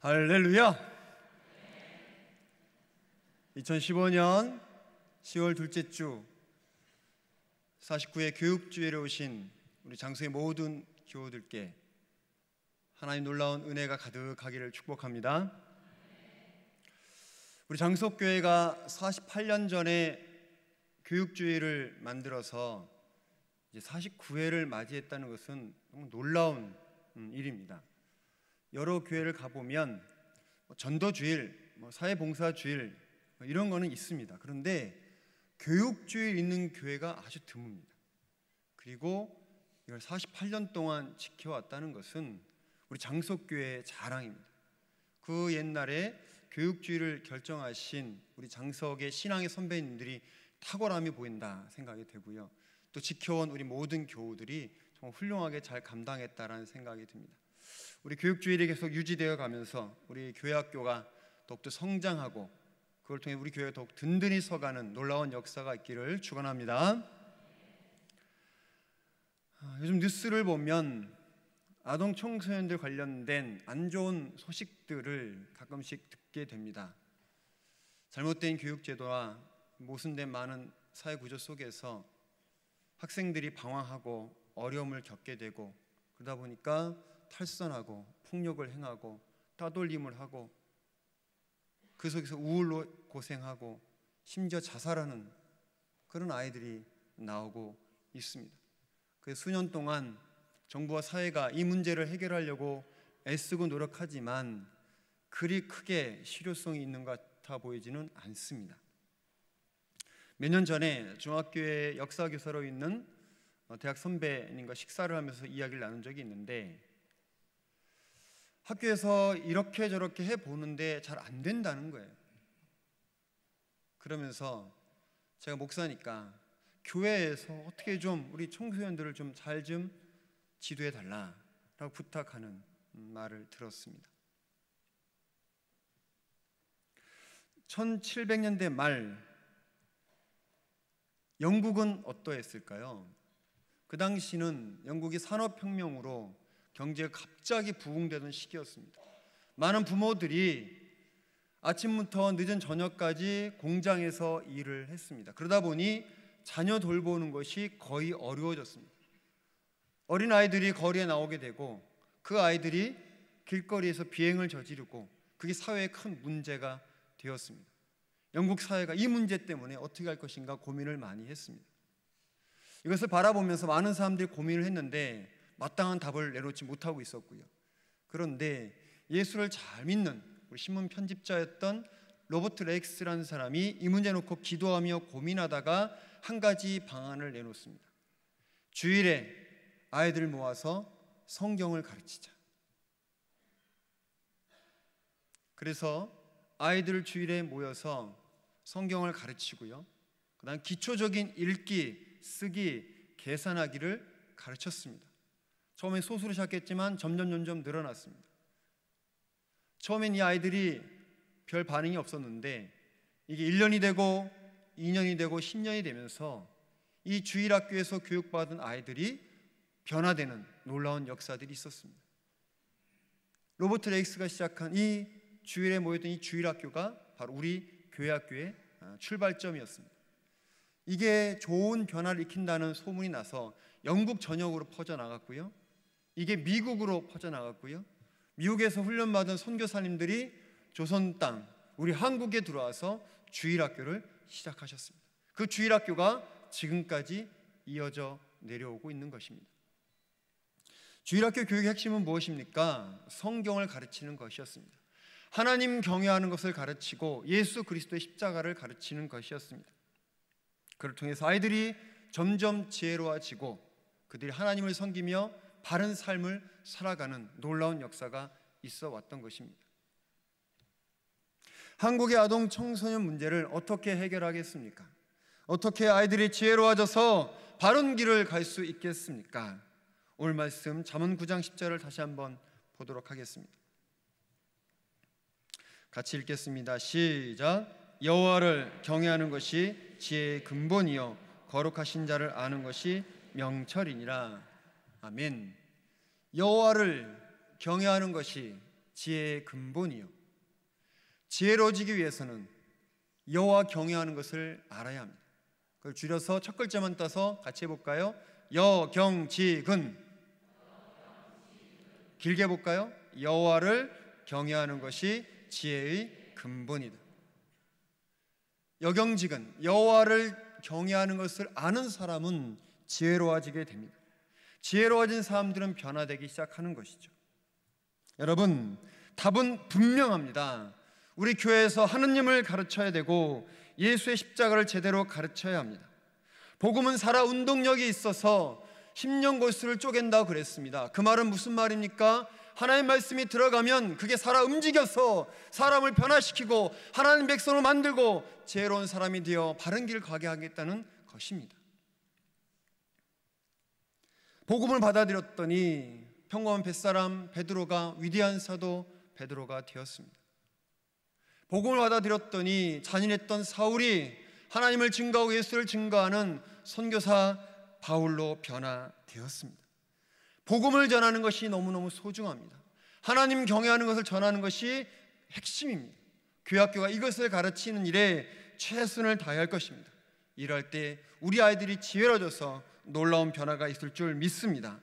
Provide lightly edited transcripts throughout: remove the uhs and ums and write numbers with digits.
할렐루야! 2015년 10월 둘째 주 49회 교육주일에 오신 우리 장소의 모든 교우들께 하나님 놀라운 은혜가 가득하기를 축복합니다. 우리 장속교회가 48년 전에 교육주일을 만들어서 이제 49회를 맞이했다는 것은 너무 놀라운 일입니다. 여러 교회를 가보면 전도주일, 사회봉사주일 이런 거는 있습니다. 그런데 교육주일 있는 교회가 아주 드뭅니다. 그리고 이걸 48년 동안 지켜왔다는 것은 우리 장속교회의 자랑입니다. 그 옛날에 교육주일을 결정하신 우리 장석의 신앙의 선배님들이 탁월함이 보인다 생각이 되고요. 또 지켜온 우리 모든 교우들이 정말 훌륭하게 잘 감당했다라는 생각이 듭니다. 우리 교육주일이 계속 유지되어 가면서 우리 교회학교가 더욱더 성장하고 그걸 통해 우리 교회가 더욱 든든히 서가는 놀라운 역사가 있기를 축원합니다. 요즘 뉴스를 보면 아동 청소년들 관련된 안 좋은 소식들을 가끔씩 듣게 됩니다. 잘못된 교육제도와 모순된 많은 사회 구조 속에서 학생들이 방황하고 어려움을 겪게 되고 그러다 보니까 탈선하고 폭력을 행하고 따돌림을 하고 그 속에서 우울로 고생하고 심지어 자살하는 그런 아이들이 나오고 있습니다. 그래서 수년 동안 정부와 사회가 이 문제를 해결하려고 애쓰고 노력하지만 그리 크게 실효성이 있는 것 같아 보이지는 않습니다. 몇 년 전에 중학교의 역사교사로 있는 대학 선배님과 식사를 하면서 이야기를 나눈 적이 있는데 학교에서 이렇게 저렇게 해보는데 잘 안 된다는 거예요. 그러면서 제가 목사니까 교회에서 어떻게 좀 우리 청소년들을 좀 잘 좀 지도해 달라라고 부탁하는 말을 들었습니다. 1700년대 말 영국은 어떠했을까요? 그 당시는 영국이 산업혁명으로 경제가 갑자기 부흥되던 시기였습니다. 많은 부모들이 아침부터 늦은 저녁까지 공장에서 일을 했습니다. 그러다 보니 자녀 돌보는 것이 거의 어려워졌습니다. 어린 아이들이 거리에 나오게 되고 그 아이들이 길거리에서 비행을 저지르고 그게 사회에 큰 문제가 되었습니다. 영국 사회가 이 문제 때문에 어떻게 할 것인가 고민을 많이 했습니다. 이것을 바라보면서 많은 사람들이 고민을 했는데 마땅한 답을 내놓지 못하고 있었고요. 그런데 예수를 잘 믿는 우리 신문 편집자였던 로버트 레익스라는 사람이 이 문제 놓고 기도하며 고민하다가 한 가지 방안을 내놓습니다. 주일에 아이들을 모아서 성경을 가르치자. 그래서 아이들을 주일에 모여서 성경을 가르치고요. 그다음 기초적인 읽기, 쓰기, 계산하기를 가르쳤습니다. 처음엔 소수로 시작했지만 점점 늘어났습니다. 처음엔 이 아이들이 별 반응이 없었는데 이게 1년이 되고 2년이 되고 10년이 되면서 이 주일학교에서 교육받은 아이들이 변화되는 놀라운 역사들이 있었습니다. 로버트 레익스가 시작한 이 주일에 모였던 이 주일학교가 바로 우리 교회학교의 출발점이었습니다. 이게 좋은 변화를 일으킨다는 소문이 나서 영국 전역으로 퍼져나갔고요. 이게 미국으로 퍼져나갔고요. 미국에서 훈련받은 선교사님들이 조선 땅, 우리 한국에 들어와서 주일학교를 시작하셨습니다. 그 주일학교가 지금까지 이어져 내려오고 있는 것입니다. 주일학교 교육의 핵심은 무엇입니까? 성경을 가르치는 것이었습니다. 하나님 경외하는 것을 가르치고 예수 그리스도의 십자가를 가르치는 것이었습니다. 그를 통해서 아이들이 점점 지혜로워지고 그들이 하나님을 섬기며 바른 삶을 살아가는 놀라운 역사가 있어 왔던 것입니다. 한국의 아동 청소년 문제를 어떻게 해결하겠습니까? 어떻게 아이들이 지혜로워져서 바른 길을 갈 수 있겠습니까? 오늘 말씀 잠언 9장 10절을 다시 한번 보도록 하겠습니다. 같이 읽겠습니다. 시작. 여호와를 경외하는 것이 지혜의 근본이요 거룩하신 자를 아는 것이 명철이니라. 아멘. 여호와를 경외하는 것이 지혜의 근본이요. 지혜로워지기 위해서는 여호와 경외하는 것을 알아야 합니다. 그걸 줄여서 첫 글자만 따서 같이 해볼까요? 여경지근. 길게 볼까요? 여호와를 경외하는 것이 지혜의 근본이다. 여경지근, 여호와를 경외하는 것을 아는 사람은 지혜로워지게 됩니다. 지혜로워진 사람들은 변화되기 시작하는 것이죠. 여러분, 답은 분명합니다. 우리 교회에서 하느님을 가르쳐야 되고 예수의 십자가를 제대로 가르쳐야 합니다. 복음은 살아 운동력이 있어서 심령골수를 쪼갠다고 그랬습니다. 그 말은 무슨 말입니까? 하나님 말씀이 들어가면 그게 살아 움직여서 사람을 변화시키고 하나님 백성을 만들고 지혜로운 사람이 되어 바른 길을 가게 하겠다는 것입니다. 복음을 받아들였더니 평범한 뱃사람 베드로가 위대한 사도 베드로가 되었습니다. 복음을 받아들였더니 잔인했던 사울이 하나님을 증거하고 예수를 증거하는 선교사 바울로 변화되었습니다. 복음을 전하는 것이 너무너무 소중합니다. 하나님 경외하는 것을 전하는 것이 핵심입니다. 교회학교가 이것을 가르치는 일에 최선을 다해야 할 것입니다. 이럴 때 우리 아이들이 지혜로워져서 놀라운 변화가 있을 줄 믿습니다.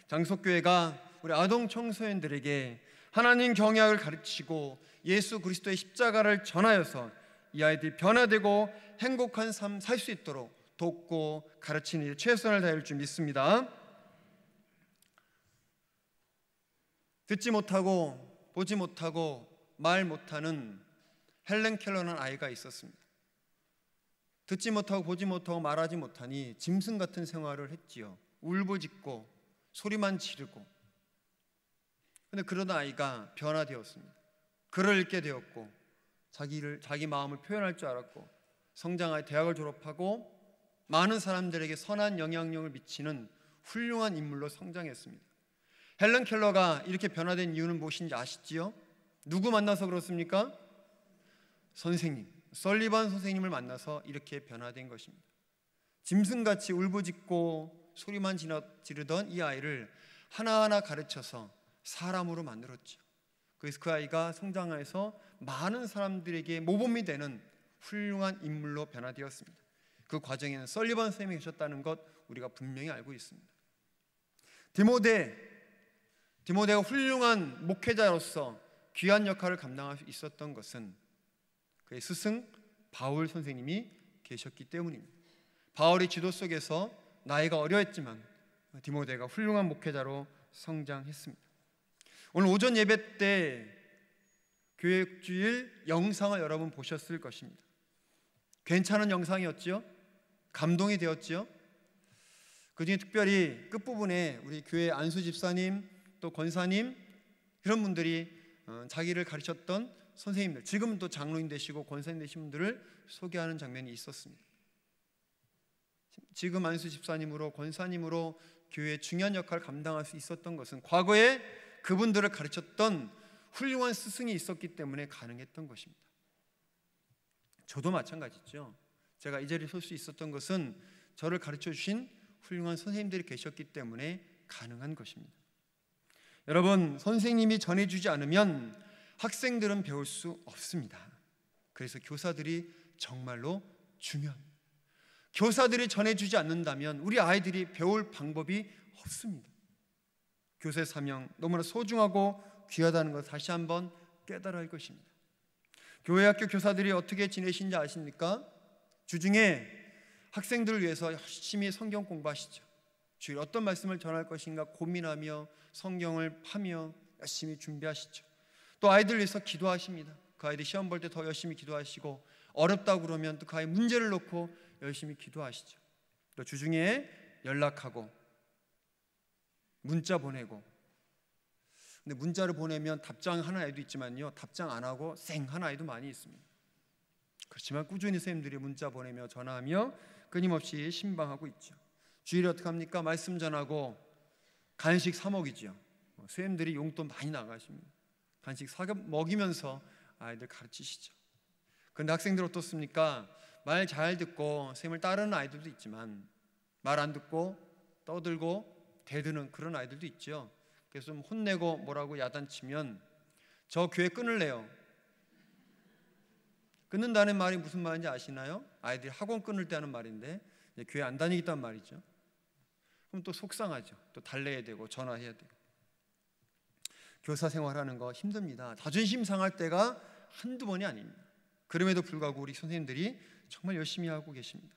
장속교회가 우리 아동 청소년들에게 하나님 경외를 가르치고 예수 그리스도의 십자가를 전하여서 이 아이들이 변화되고 행복한 삶 살 수 있도록 돕고 가르치는 일에 최선을 다할 줄 믿습니다. 듣지 못하고 보지 못하고 말 못하는 헬렌 켈러라는 아이가 있었습니다. 듣지 못하고 보지 못하고 말하지 못하니 짐승 같은 생활을 했지요. 울부짖고 소리만 지르고. 그런데 그러던 아이가 변화되었습니다. 글을 읽게 되었고 자기 마음을 표현할 줄 알았고 성장하여 대학을 졸업하고 많은 사람들에게 선한 영향력을 미치는 훌륭한 인물로 성장했습니다. 헬렌 켈러가 이렇게 변화된 이유는 무엇인지 아시지요? 누구 만나서 그렇습니까? 선생님, 설리반 선생님을 만나서 이렇게 변화된 것입니다. 짐승같이 울부짖고 소리만 지르던 이 아이를 하나하나 가르쳐서 사람으로 만들었죠. 그래서 그 아이가 성장해서 많은 사람들에게 모범이 되는 훌륭한 인물로 변화되었습니다. 그 과정에는 설리반 선생님이 계셨다는 것 우리가 분명히 알고 있습니다. 디모데가 훌륭한 목회자로서 귀한 역할을 감당할 수 있었던 것은 그의 스승 바울 선생님이 계셨기 때문입니다. 바울의 지도 속에서 나이가 어려했지만 디모데가 훌륭한 목회자로 성장했습니다. 오늘 오전 예배 때 교회주일 영상을 여러분 보셨을 것입니다. 괜찮은 영상이었죠? 감동이 되었죠? 그중에 특별히 끝부분에 우리 교회 안수 집사님 또 권사님 이런 분들이 자기를 가르쳤던 선생님들, 지금 또 장로님 되시고 권사님 되신 분들을 소개하는 장면이 있었습니다. 지금 안수 집사님으로 권사님으로 교회의 중요한 역할을 감당할 수 있었던 것은 과거에 그분들을 가르쳤던 훌륭한 스승이 있었기 때문에 가능했던 것입니다. 저도 마찬가지죠. 제가 이 자리에 설 수 있었던 것은 저를 가르쳐 주신 훌륭한 선생님들이 계셨기 때문에 가능한 것입니다. 여러분, 선생님이 전해주지 않으면 학생들은 배울 수 없습니다. 그래서 교사들이 정말로 중요합니다. 교사들이 전해주지 않는다면 우리 아이들이 배울 방법이 없습니다. 교사의 사명 너무나 소중하고 귀하다는 것 다시 한번 깨달아야 할 것입니다. 교회 학교 교사들이 어떻게 지내시는지 아십니까? 주중에 학생들을 위해서 열심히 성경 공부하시죠. 주일 어떤 말씀을 전할 것인가 고민하며 성경을 파며 열심히 준비하시죠. 또 아이들 위해서 기도하십니다. 그 아이들 시험 볼 때 더 열심히 기도하시고 어렵다고 그러면 또 그 아이 문제를 놓고 열심히 기도하시죠. 또 주중에 연락하고 문자 보내고, 근데 문자를 보내면 답장하는 아이도 있지만요, 답장 안 하고 쌩 하는 아이도 많이 있습니다. 그렇지만 꾸준히 선생님들이 문자 보내며 전화하며 끊임없이 신방하고 있죠. 주일에 어떻게 합니까? 말씀 전하고 간식 사 먹이죠. 선생님들이 용돈 많이 나가십니다. 간식 사 먹이면서 아이들 가르치시죠. 그런데 학생들 어떻습니까? 말 잘 듣고 선생님을 따르는 아이들도 있지만 말 안 듣고 떠들고 대드는 그런 아이들도 있죠. 그래서 좀 혼내고 뭐라고 야단치면 저 교회 끊을래요. 끊는다는 말이 무슨 말인지 아시나요? 아이들이 학원 끊을 때 하는 말인데 교회 안 다니겠다는 말이죠. 그럼 또 속상하죠. 또 달래야 되고 전화해야 되고. 교사 생활하는 거 힘듭니다. 자존심 상할 때가 한두 번이 아닙니다. 그럼에도 불구하고 우리 선생님들이 정말 열심히 하고 계십니다.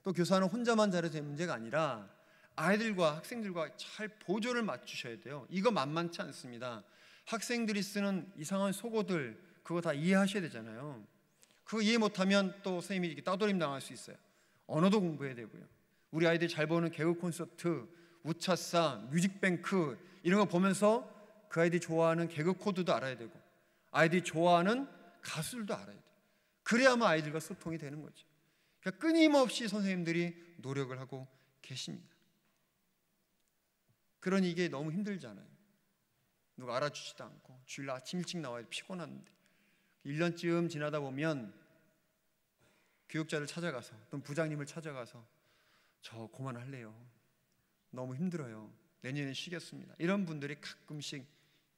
또 교사는 혼자만 잘해도 되는 문제가 아니라 아이들과 학생들과 잘 보조를 맞추셔야 돼요. 이거 만만치 않습니다. 학생들이 쓰는 이상한 속어들 그거 다 이해하셔야 되잖아요. 그거 이해 못하면 또 선생님이 이렇게 따돌림 당할 수 있어요. 언어도 공부해야 되고요. 우리 아이들이 잘 보는 개그 콘서트, 우차싸, 뮤직뱅크 이런 거 보면서 그 아이들이 좋아하는 개그 코드도 알아야 되고 아이들이 좋아하는 가수들도 알아야 돼요. 그래야만 아이들과 소통이 되는 거죠. 그러니까 끊임없이 선생님들이 노력을 하고 계십니다. 그러니 이게 너무 힘들잖아요. 누가 알아주지도 않고 주일 아침 일찍 나와야 피곤한데 1년쯤 지나다 보면 교육자를 찾아가서 또는 부장님을 찾아가서 저 그만할래요. 너무 힘들어요. 내년에 쉬겠습니다. 이런 분들이 가끔씩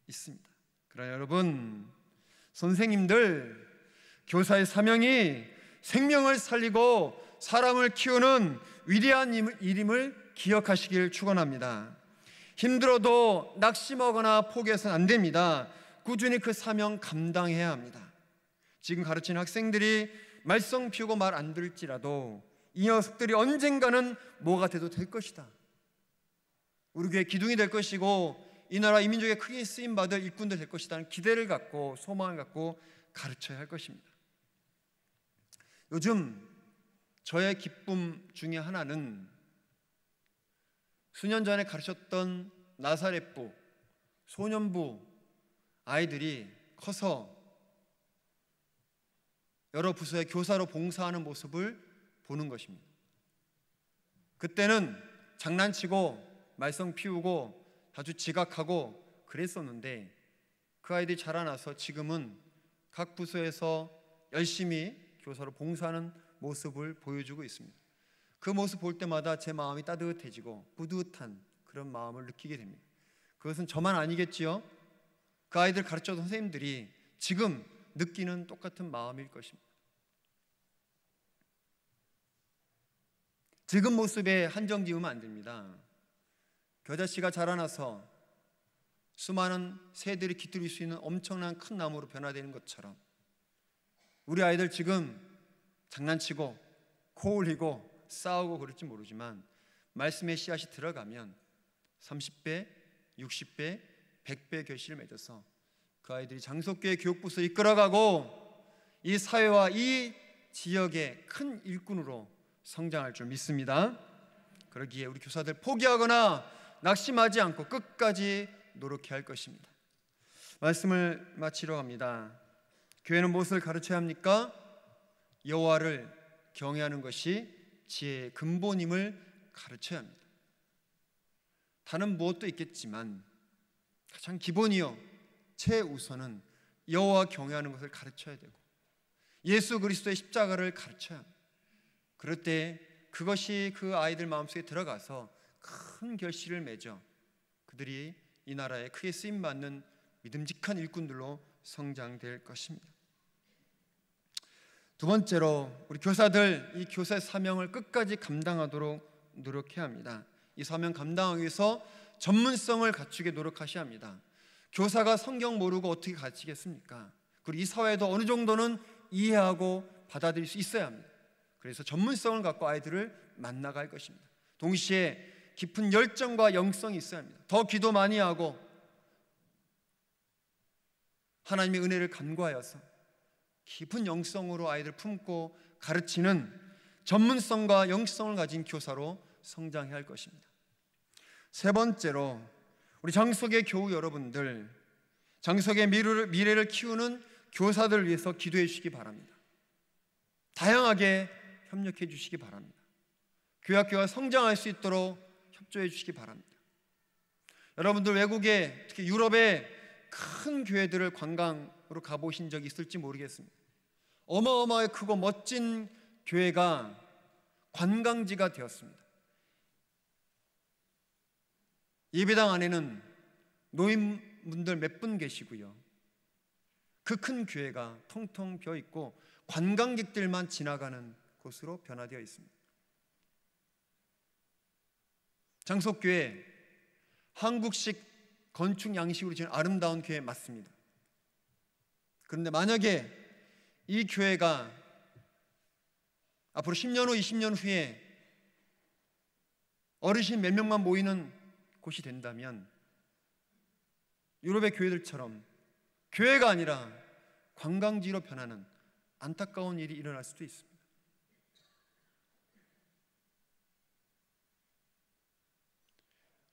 있습니다. 그러나 여러분, 선생님들, 교사의 사명이 생명을 살리고 사람을 키우는 위대한 일임을 기억하시길 축원합니다. 힘들어도 낙심하거나 포기해서는 안 됩니다. 꾸준히 그 사명 감당해야 합니다. 지금 가르치는 학생들이 말썽 피우고 말 안 들을지라도 이 녀석들이 언젠가는 뭐가 돼도 될 것이다. 우리 교회 기둥이 될 것이고 이 나라 이 민족에 크게 쓰임받을 일꾼들 될 것이라는 기대를 갖고 소망을 갖고 가르쳐야 할 것입니다. 요즘 저의 기쁨 중에 하나는 수년 전에 가르쳤던 나사렛부, 소년부 아이들이 커서 여러 부서의 교사로 봉사하는 모습을 보는 것입니다. 그때는 장난치고 말썽 피우고 아주 지각하고 그랬었는데 그 아이들이 자라나서 지금은 각 부서에서 열심히 교사로 봉사하는 모습을 보여주고 있습니다. 그 모습 볼 때마다 제 마음이 따뜻해지고 뿌듯한 그런 마음을 느끼게 됩니다. 그것은 저만 아니겠지요? 그 아이들 가르쳐준 선생님들이 지금 느끼는 똑같은 마음일 것입니다. 지금 모습에 한정 지으면 안 됩니다. 그 아저씨가 자라나서 수많은 새들이 깃들일 수 있는 엄청난 큰 나무로 변화되는 것처럼 우리 아이들 지금 장난치고 코 올리고 싸우고 그럴지 모르지만 말씀의 씨앗이 들어가면 30배, 60배, 100배 결실을 맺어서 그 아이들이 장속교회 교육부서 이끌어가고 이 사회와 이 지역의 큰 일꾼으로 성장할 줄 믿습니다. 그러기에 우리 교사들 포기하거나 낙심하지 않고 끝까지 노력해야 할 것입니다. 말씀을 마치러 갑니다. 교회는 무엇을 가르쳐야 합니까? 여호와를 경외하는 것이 지혜의 근본임을 가르쳐야 합니다. 다른 무엇도 있겠지만 가장 기본이요 최우선은 여호와 경외하는 것을 가르쳐야 되고 예수 그리스도의 십자가를 가르쳐야 합니다. 그럴 때 그것이 그 아이들 마음속에 들어가서 큰 결실을 맺어 그들이 이 나라에 크게 쓰임받는 믿음직한 일꾼들로 성장될 것입니다. 두 번째로 우리 교사들 이 교사의 사명을 끝까지 감당하도록 노력해야 합니다. 이 사명 감당하기 위해서 전문성을 갖추게 노력하셔야 합니다. 교사가 성경 모르고 어떻게 가르치겠습니까? 그리고 이 사회도 어느 정도는 이해하고 받아들일 수 있어야 합니다. 그래서 전문성을 갖고 아이들을 만나갈 것입니다. 동시에 깊은 열정과 영성이 있어야 합니다. 더 기도 많이 하고 하나님의 은혜를 간구하여서 깊은 영성으로 아이들 품고 가르치는 전문성과 영성을 가진 교사로 성장해야 할 것입니다. 세 번째로 우리 장석의 교우 여러분들, 장석의 미래를 키우는 교사들을 위해서 기도해 주시기 바랍니다. 다양하게 협력해 주시기 바랍니다. 교회 학교가 성장할 수 있도록 협조해 주시기 바랍니다. 여러분들 외국에 특히 유럽의 큰 교회들을 관광으로 가보신 적이 있을지 모르겠습니다. 어마어마하게 크고 멋진 교회가 관광지가 되었습니다. 예배당 안에는 노인분들 몇 분 계시고요. 그 큰 교회가 텅텅 비어 있고 관광객들만 지나가는 곳으로 변화되어 있습니다. 장석교회, 한국식 건축 양식으로 지은 아름다운 교회 맞습니다. 그런데 만약에 이 교회가 앞으로 10년 후, 20년 후에 어르신 몇 명만 모이는 곳이 된다면 유럽의 교회들처럼 교회가 아니라 관광지로 변하는 안타까운 일이 일어날 수도 있습니다.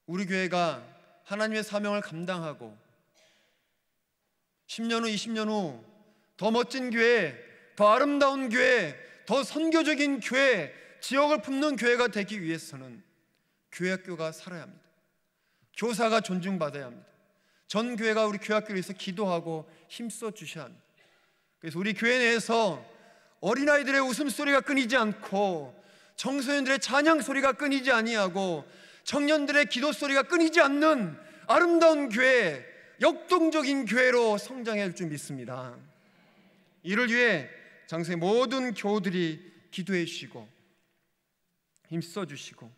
우리 교회가 하나님의 사명을 감당하고 10년 후, 20년 후 더 멋진 교회, 더 아름다운 교회, 더 선교적인 교회, 지역을 품는 교회가 되기 위해서는 교회학교가 살아야 합니다. 교사가 존중받아야 합니다. 전 교회가 우리 교회학교를 위해서 기도하고 힘써 주셔야 합니다. 그래서 우리 교회 내에서 어린아이들의 웃음소리가 끊이지 않고 청소년들의 찬양 소리가 끊이지 아니하고 청년들의 기도 소리가 끊이지 않는 아름다운 교회, 역동적인 교회로 성장할 줄 믿습니다. 이를 위해 장소의 모든 교우들이 기도해 주시고 힘써 주시고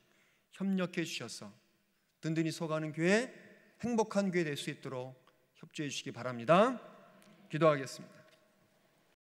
협력해 주셔서 든든히 서가는 교회, 행복한 교회 될 수 있도록 협조해 주시기 바랍니다. 기도하겠습니다.